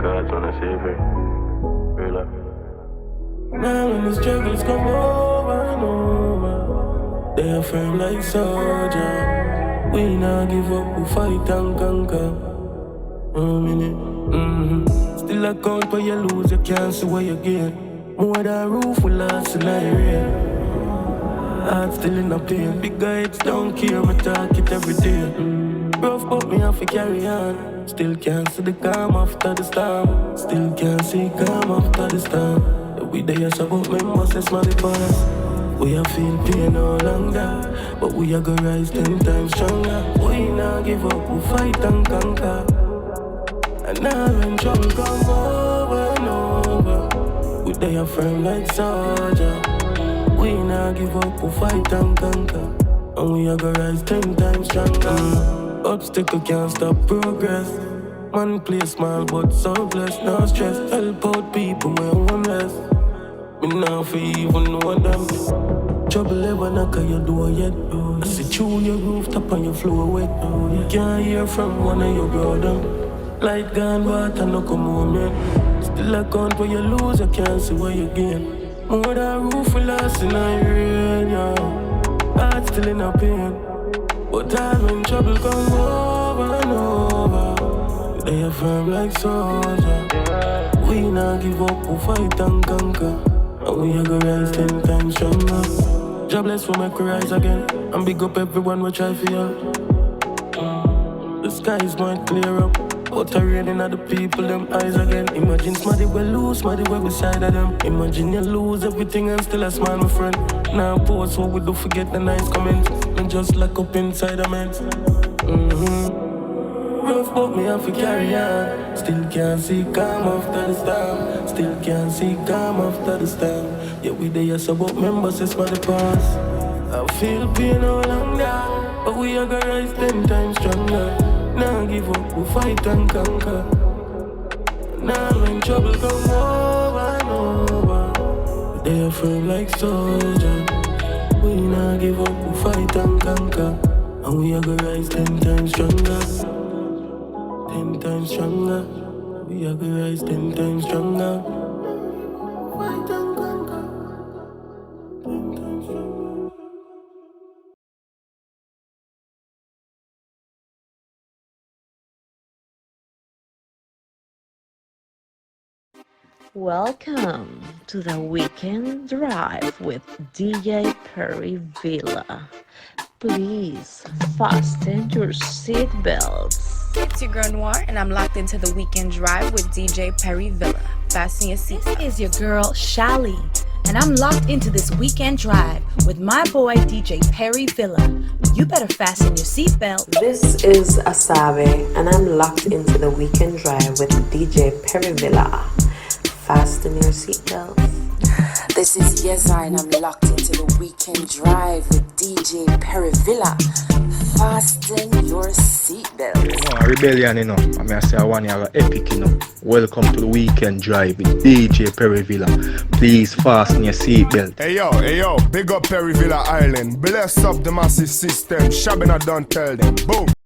cards when I see her. Real up. Now when the struggles come over and over, they are firm like soldier. We not give up, we fight and conquer. Still a count where you lose, you can't see where you gain. More than roof, we lost in the rain. Heart still in a pain. Big guys don't care, me talk it every day. Rough but me have to carry on. Still can't see the calm after the storm. Still can't see calm after the storm. We there so about me must smell the past. We a feel pain all longer, but we a go rise 10 times stronger. We not give up, we fight and conquer. And now when trouble come over and over, we there firm like soldier. We not give up, we fight and conquer. And we a go rise 10 times stronger. Obstacle can't stop progress. Man play small but so blessed, no stress. Help out people when one less. Me now for even know them. Trouble ever knock on your door yet. I see through your rooftop and your floor wet. Can't hear from one of your brother. Light gone, water no come home yet. Still a count where you lose, you can't see where you gain. More than roof we lost in a rain, yeah. Heart still in a pain. But all when trouble come over and over, they are firm like soldier. We not give up, we fight and conquer. And we are gonna rise 10 times stronger. Jobless will make we rise again. And big up everyone we try for you. The skies might clear up, but I raining at the people, them eyes again. Imagine somebody will lose, somebody will beside of them. Imagine you lose everything and still a smile, my friend. Now pause what we do, forget the nice comments. And just lock up inside a man. Rough but me have to carry on. Still can't see calm after the storm. Still can't see calm after the storm. Yeah, we there so about members, it's for the past. I feel pain all longer, but we are gonna rise 10 times stronger. Now give up, we fight and conquer. Now when trouble come over and over, they are firm like soldier. We now give up, we fight and conquer. And we are gonna rise 10 times stronger. 10 times stronger. We are gonna rise 10 times stronger. Fight and conquer. 10 times stronger. Welcome to the Weekend Drive with DJ Perryvilla. Please fasten your seatbelts. It's your girl Noir, and I'm locked into the Weekend Drive with DJ Perryvilla. Fasten your seatbelts. This is your girl Shali, and I'm locked into this Weekend Drive with my boy DJ Perryvilla. You better fasten your seatbelt. This is Asabe, and I'm locked into the Weekend Drive with DJ Perryvilla. Fasten your seatbelts. This is Yeza, and I'm locked into the Weekend Drive with DJ Perryvilla. Fasten your seatbelts. No, rebellion, you know. I mean, I say I want you have an epic, you know. Welcome to the Weekend Drive with DJ Perryvilla. Please fasten your seatbelt. Hey yo, big up Perryvilla Island. Bless up the massive system. Shabina don't tell them. Boom.